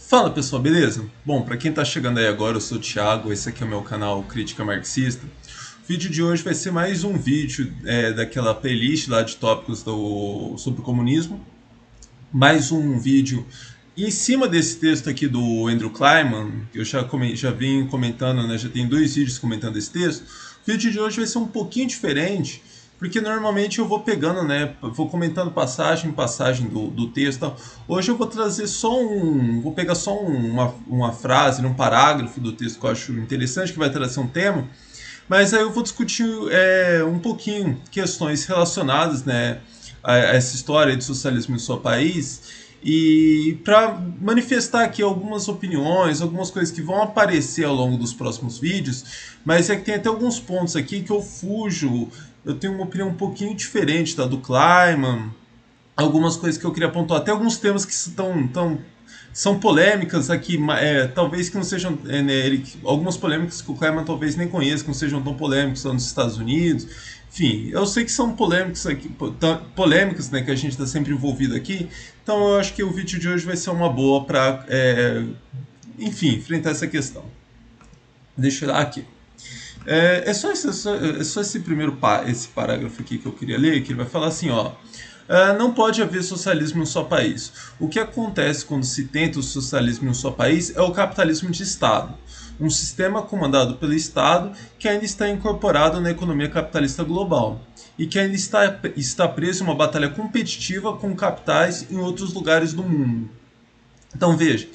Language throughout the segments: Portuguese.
Fala pessoal, beleza? Bom, para quem está chegando aí agora, eu sou o Thiago, esse aqui é o meu canal Crítica Marxista. O vídeo de hoje vai ser mais um vídeo daquela playlist lá de tópicos sobre o comunismo. Mais um vídeo em cima desse texto aqui do Andrew Kleiman, que eu já vim comentando, né? Já tem 2 vídeos comentando esse texto. O vídeo de hoje vai ser um pouquinho diferente, porque normalmente eu vou pegando, né? Vou comentando passagem do texto. Tal. Hoje eu vou trazer vou pegar só uma frase, um parágrafo do texto que eu acho interessante, que vai trazer um tema. Mas aí eu vou discutir um pouquinho questões relacionadas, né, a essa história de socialismo em seu país e para manifestar aqui algumas opiniões, algumas coisas que vão aparecer ao longo dos próximos vídeos, mas é que tem até alguns pontos aqui que eu fujo, eu tenho uma opinião um pouquinho diferente da do Kleiman, algumas coisas que eu queria pontuar, até alguns temas que são polêmicas aqui, talvez que não sejam. Algumas polêmicas que o Kleiman talvez nem conheça, que não sejam tão polêmicas lá nos Estados Unidos. Enfim, eu sei que são polêmicas aqui, polêmicas, né, que a gente está sempre envolvido aqui. Então eu acho que o vídeo de hoje vai ser uma boa para, enfim, enfrentar essa questão. Deixa eu ir lá aqui. É só esse esse parágrafo aqui que eu queria ler, que ele vai falar assim, ó. Não pode haver socialismo em um só país. O que acontece quando se tenta o socialismo em um só país é o capitalismo de Estado. Um sistema comandado pelo Estado que ainda está incorporado na economia capitalista global e que ainda está preso em uma batalha competitiva com capitais em outros lugares do mundo. Então veja,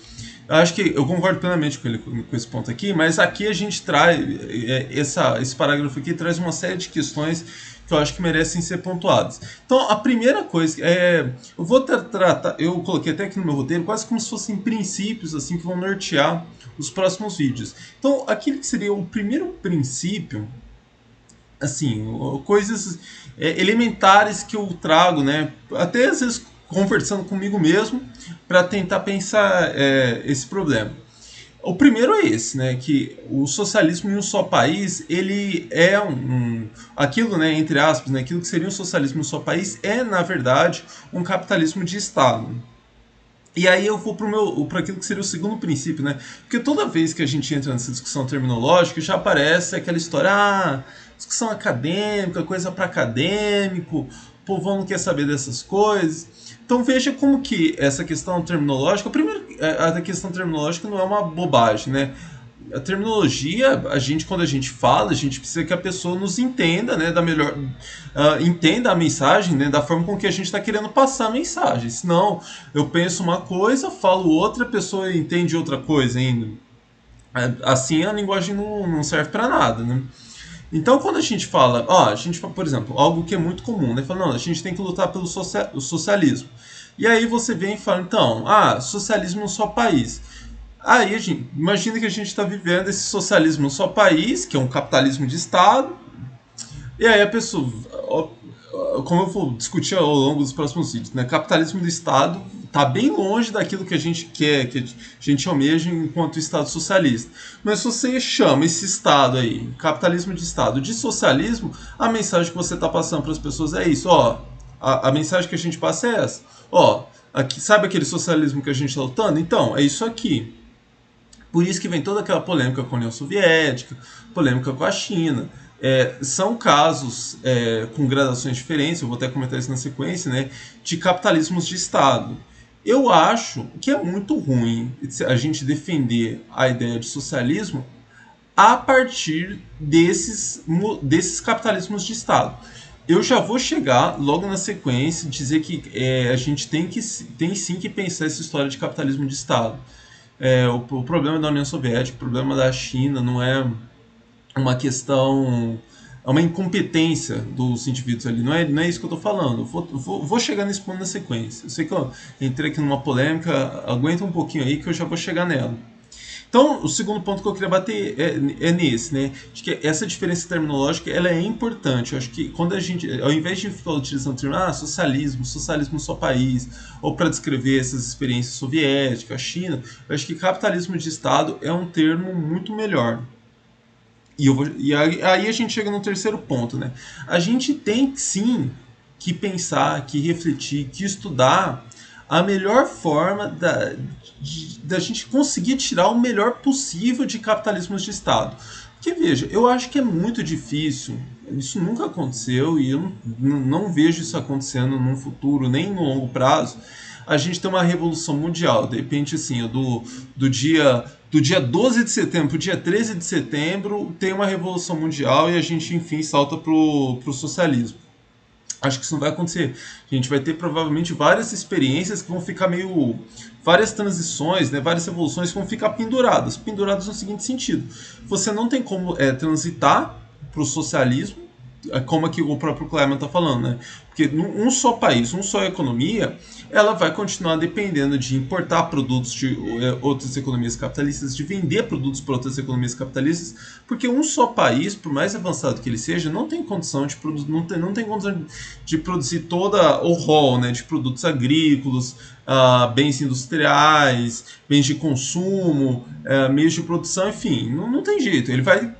eu acho que eu concordo plenamente com ele com esse ponto aqui, mas aqui a gente traz esse parágrafo aqui traz uma série de questões que eu acho que merecem ser pontuadas. Então a primeira coisa eu vou tratar, eu coloquei até aqui no meu roteiro quase como se fossem princípios assim que vão nortear os próximos vídeos. Então aquilo que seria o primeiro princípio, assim, coisas elementares que eu trago, né? Até às vezes conversando comigo mesmo para tentar pensar esse problema. O primeiro é esse, né, que o socialismo em um só país, ele é aquilo, né, entre aspas, né, aquilo que seria um socialismo em um só país é, na verdade, um capitalismo de Estado. E aí eu vou para aquilo que seria o segundo princípio, né? Porque toda vez que a gente entra nessa discussão terminológica, já aparece aquela história, discussão acadêmica, coisa para acadêmico, o povão não quer saber dessas coisas. Então veja como que essa questão terminológica, primeiro, a questão terminológica não é uma bobagem, né? A terminologia, quando a gente fala, a gente precisa que a pessoa nos entenda, né, entenda a mensagem, né, da forma com que a gente está querendo passar a mensagem. Senão, eu penso uma coisa, falo outra, a pessoa entende outra coisa ainda. Assim, a linguagem não serve para nada, né? Então, quando a gente fala, por exemplo, algo que é muito comum, né? Fala, não, a gente tem que lutar pelo socialismo. E aí você vem e fala, então, socialismo no só país. Aí, imagina que a gente está vivendo esse socialismo no só país, que é um capitalismo de Estado, e aí a pessoa, como eu vou discutir ao longo dos próximos vídeos, né, capitalismo do Estado está bem longe daquilo que a gente quer, que a gente almeja enquanto Estado socialista. Mas se você chama esse Estado aí, capitalismo de Estado, de socialismo, a mensagem que você está passando para as pessoas é isso, a mensagem que a gente passa é essa, sabe aquele socialismo que a gente está lutando? Então, é isso aqui. Por isso que vem toda aquela polêmica com a União Soviética, polêmica com a China. São casos com gradações diferentes, eu vou até comentar isso na sequência, né, de capitalismos de Estado. Eu acho que é muito ruim a gente defender a ideia de socialismo a partir desses capitalismos de Estado. Eu já vou chegar logo na sequência e dizer que a gente tem sim que pensar essa história de capitalismo de Estado. O problema da União Soviética, o problema da China não é uma questão, é uma incompetência dos indivíduos ali, não é isso que eu estou falando. Vou chegar nesse ponto na sequência. Eu sei que eu entrei aqui numa polêmica, aguenta um pouquinho aí que eu já vou chegar nela. Então, o segundo ponto que eu queria bater é nesse, né? Acho que essa diferença terminológica ela é importante. Eu acho que quando a gente, ao invés de ficar utilizando o termo socialismo só país, ou para descrever essas experiências soviéticas, a China, eu acho que capitalismo de Estado é um termo muito melhor. E aí a gente chega no terceiro ponto, né? A gente tem sim que pensar, que refletir, que estudar a melhor forma da gente conseguir tirar o melhor possível de capitalismos de Estado. Porque, veja, eu acho que é muito difícil, isso nunca aconteceu e eu não vejo isso acontecendo num futuro, nem no longo prazo, a gente ter uma revolução mundial. De repente, assim, do dia 12 de setembro para o dia 13 de setembro, tem uma revolução mundial e a gente, enfim, salta pro socialismo. Acho que isso não vai acontecer. A gente vai ter provavelmente várias experiências que vão ficar meio. Várias transições, né, várias revoluções que vão ficar penduradas. Penduradas no seguinte sentido: você não tem como transitar para o socialismo, como aqui o próprio Clement está falando, né? Porque um só país, uma só economia, ela vai continuar dependendo de importar produtos de outras economias capitalistas, de vender produtos para outras economias capitalistas, porque um só país, por mais avançado que ele seja, não tem condição de produzir, não tem condição de produzir toda o rol, né, de produtos agrícolas, bens industriais, bens de consumo, meios de produção, enfim, não tem jeito. Ele vai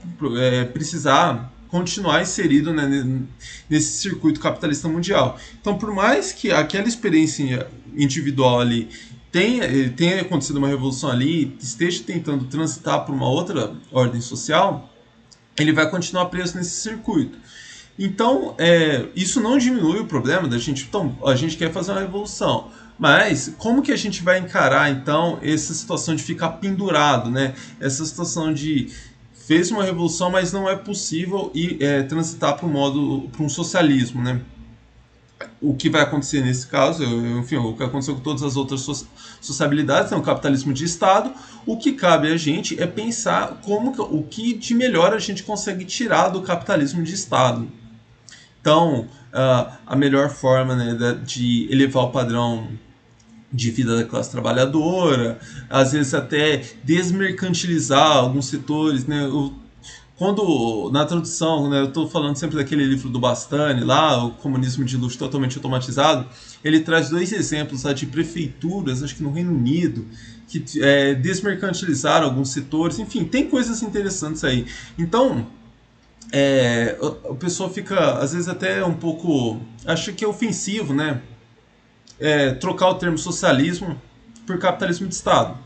precisar continuar inserido, né, nesse circuito capitalista mundial. Então, por mais que aquela experiência individual ali tenha acontecido uma revolução ali, esteja tentando transitar por uma outra ordem social, ele vai continuar preso nesse circuito. Então, isso não diminui o problema da gente. Então, a gente quer fazer uma revolução, mas como que a gente vai encarar, então, essa situação de ficar pendurado, né? Essa situação de fez uma revolução, mas não é possível transitar para um socialismo, né? O que vai acontecer nesse caso, enfim, o que aconteceu com todas as outras sociabilidades, né, o capitalismo de Estado. O que cabe a gente é pensar o que de melhor a gente consegue tirar do capitalismo de Estado. Então, a melhor forma, né, de elevar o padrão de vida da classe trabalhadora, às vezes até desmercantilizar alguns setores, né? Quando na tradução, né, eu estou falando sempre daquele livro do Bastani, lá, o Comunismo de Luxo Totalmente Automatizado, ele traz dois exemplos de prefeituras, acho que no Reino Unido, que desmercantilizaram alguns setores, enfim, tem coisas interessantes aí. Então, o pessoal fica, às vezes, até um pouco, acho que é ofensivo, né? Trocar o termo socialismo por capitalismo de Estado.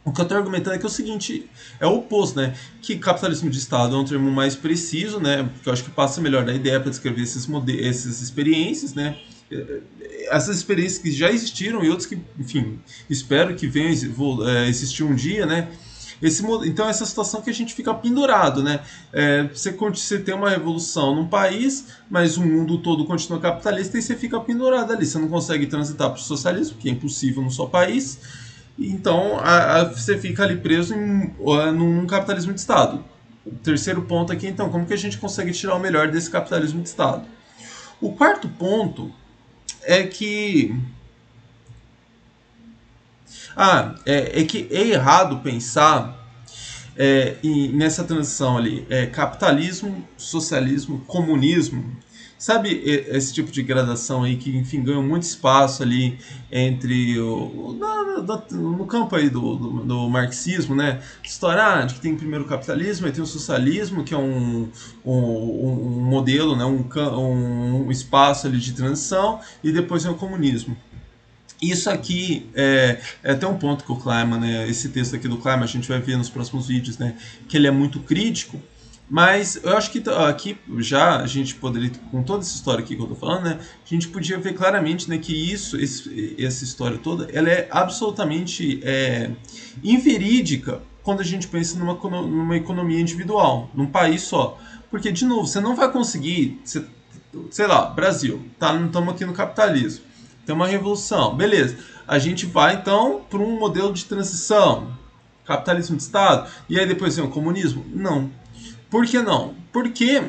O que eu estou argumentando é que é o seguinte, é o oposto, né? Que capitalismo de Estado é um termo mais preciso, né? Porque eu acho que passa melhor da ideia para descrever essas experiências, né? Essas experiências que já existiram e outras que, enfim, espero que venham existir um dia, né? Então, essa situação que a gente fica pendurado, né? Você tem uma revolução num país, mas o mundo todo continua capitalista e você fica pendurado ali. Você não consegue transitar para o socialismo, que é impossível num só país. Então, você fica ali preso num capitalismo de Estado. O terceiro ponto aqui, então, como que a gente consegue tirar o melhor desse capitalismo de Estado? O quarto ponto é que que é errado pensar nessa transição ali, capitalismo, socialismo, comunismo. Sabe esse tipo de gradação aí que, enfim, ganhou muito espaço ali entre no campo aí do marxismo, né? História de que tem primeiro o capitalismo, aí tem o socialismo, que é um modelo, né? Um espaço ali de transição, e depois tem o comunismo. Isso aqui é até um ponto que o Kleiman, né, esse texto aqui do Kleiman, a gente vai ver nos próximos vídeos, né, que ele é muito crítico, mas eu acho que aqui já a gente poderia, com toda essa história aqui que eu estou falando, né, a gente podia ver claramente, né, que essa história toda, ela é absolutamente inverídica quando a gente pensa numa economia individual, num país só. Porque, de novo, você não vai conseguir, sei lá, Brasil, estamos aqui no capitalismo. Tem uma revolução, beleza. A gente vai então para um modelo de transição, capitalismo de Estado, e aí depois vem o comunismo? Não. Por que não? Porque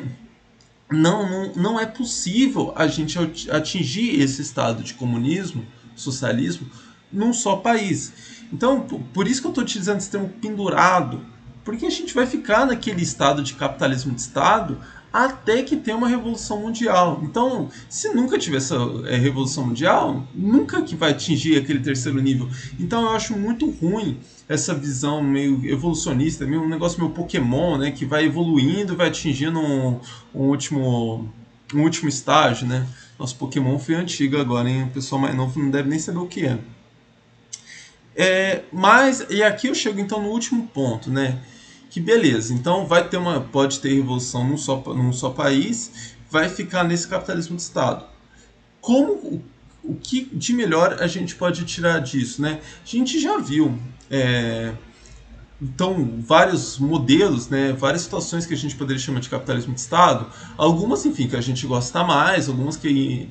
não é possível a gente atingir esse estado de comunismo, socialismo, num só país. Então, por isso que eu estou utilizando esse termo pendurado, porque a gente vai ficar naquele estado de capitalismo de Estado até que tenha uma revolução mundial. Então, se nunca tiver essa revolução mundial, nunca que vai atingir aquele terceiro nível. Então, eu acho muito ruim essa visão meio evolucionista, meio um negócio meio Pokémon, né, que vai evoluindo e vai atingindo um último estágio, né? Nosso Pokémon foi antigo agora, hein? O pessoal mais novo não deve nem saber o que é. Mas, e aqui eu chego então no último ponto, né? Que beleza, então pode ter revolução num só país, vai ficar nesse capitalismo de Estado. O que de melhor a gente pode tirar disso, né? A gente já viu, então, vários modelos, né, várias situações que a gente poderia chamar de capitalismo de Estado, algumas, enfim, que a gente gosta mais, algumas que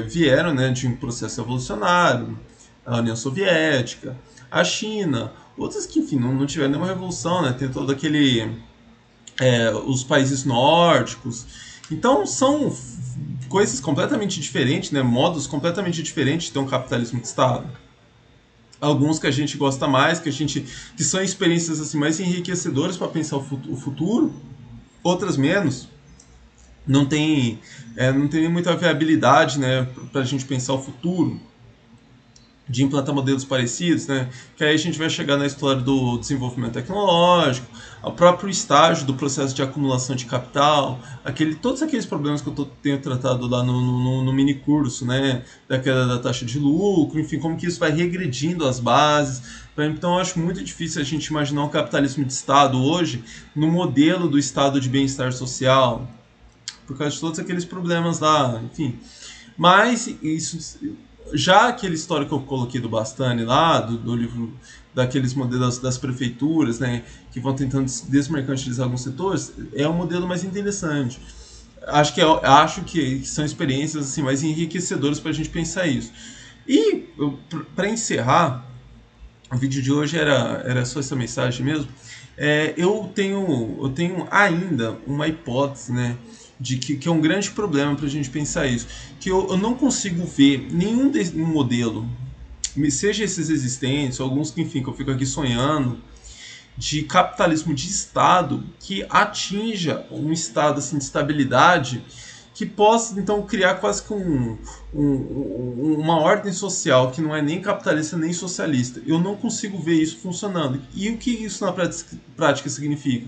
vieram, né, de um processo evolucionário, a União Soviética, a China, outras que, enfim, não tiveram nenhuma revolução, né, tem todo aquele, os países nórdicos, então são coisas completamente diferentes, né, modos completamente diferentes de ter um capitalismo de Estado. Alguns que a gente gosta mais, que são experiências assim mais enriquecedoras para pensar o futuro, outras menos. Não tem muita viabilidade, né, para a gente pensar o futuro, de implantar modelos parecidos, né? Que aí a gente vai chegar na história do desenvolvimento tecnológico, o próprio estágio do processo de acumulação de capital, todos aqueles problemas que eu tenho tratado lá no mini curso, né? Da queda da taxa de lucro, enfim, como que isso vai regredindo as bases. Então eu acho muito difícil a gente imaginar um capitalismo de Estado hoje no modelo do Estado de bem-estar social, por causa de todos aqueles problemas lá, enfim. Mas isso, já aquele histórico que eu coloquei do Bastani lá, do livro daqueles modelos das prefeituras, né, que vão tentando desmercantilizar alguns setores, é um modelo mais interessante. Acho que são experiências assim mais enriquecedoras para a gente pensar isso. E para encerrar, o vídeo de hoje era só essa mensagem mesmo. Eu tenho ainda uma hipótese, né, de que é um grande problema para a gente pensar isso, que eu não consigo ver nenhum modelo, seja esses existentes, alguns que, enfim, que eu fico aqui sonhando, de capitalismo de Estado que atinja um estado assim, de estabilidade que possa então criar quase que uma ordem social que não é nem capitalista nem socialista. Eu não consigo ver isso funcionando. E o que isso na prática significa?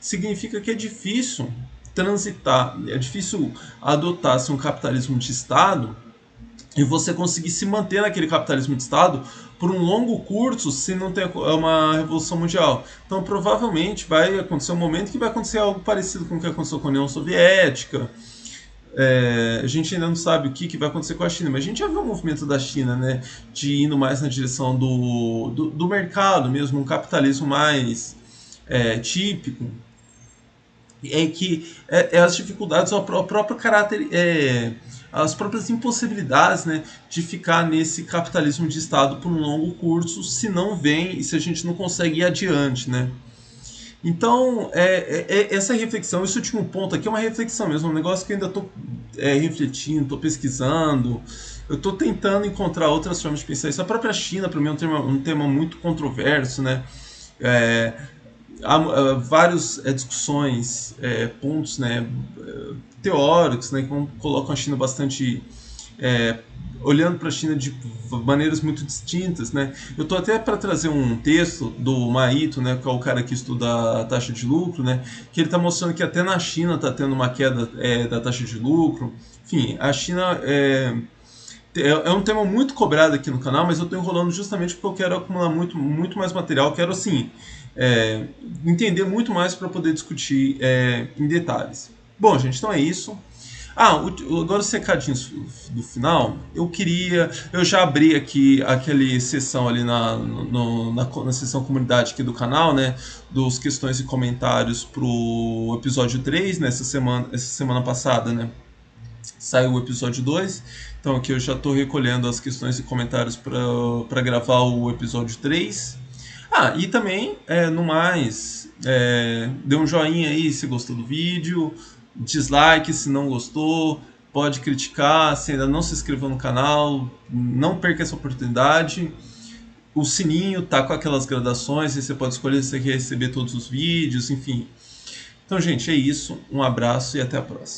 Significa que é difícil transitar, é difícil adotar-se um capitalismo de Estado e você conseguir se manter naquele capitalismo de Estado por um longo curso se não tem uma revolução mundial. Então provavelmente vai acontecer um momento que vai acontecer algo parecido com o que aconteceu com a União Soviética. A gente ainda não sabe o que vai acontecer com a China, mas a gente já viu o movimento da China, né, de indo mais na direção do mercado mesmo, um capitalismo mais típico, as dificuldades, o próprio caráter, as próprias impossibilidades, né, de ficar nesse capitalismo de Estado por um longo curso, se não vem e se a gente não consegue ir adiante, né? Então, essa reflexão, esse último ponto aqui é uma reflexão mesmo, um negócio que eu ainda estou refletindo, estou pesquisando, eu estou tentando encontrar outras formas de pensar isso. A própria China, para mim, é um tema muito controverso, né? É, há várias discussões, pontos, né, teóricos, né, que colocam a China bastante olhando para a China de maneiras muito distintas, né? Eu estou até para trazer um texto do Maito, né, que é o cara que estuda a taxa de lucro, né, que ele está mostrando que até na China está tendo uma queda da taxa de lucro. Enfim, a China é um tema muito cobrado aqui no canal, mas eu estou enrolando justamente porque eu quero acumular muito mais material, quero assim entender muito mais para poder discutir em detalhes. Bom, gente, então é isso. Agora os recadinhos do final. Eu já abri aqui aquela sessão ali na sessão comunidade aqui do canal, né? Dos questões e comentários pro episódio 3, né? Essa semana passada, né? Saiu o episódio 2. Então aqui eu já estou recolhendo as questões e comentários para gravar o episódio 3. E também, no mais, dê um joinha aí se gostou do vídeo, dislike se não gostou, pode criticar, se ainda não se inscreveu no canal, não perca essa oportunidade. O sininho tá com aquelas gradações e você pode escolher se você quer receber todos os vídeos, enfim. Então, gente, é isso. Um abraço e até a próxima.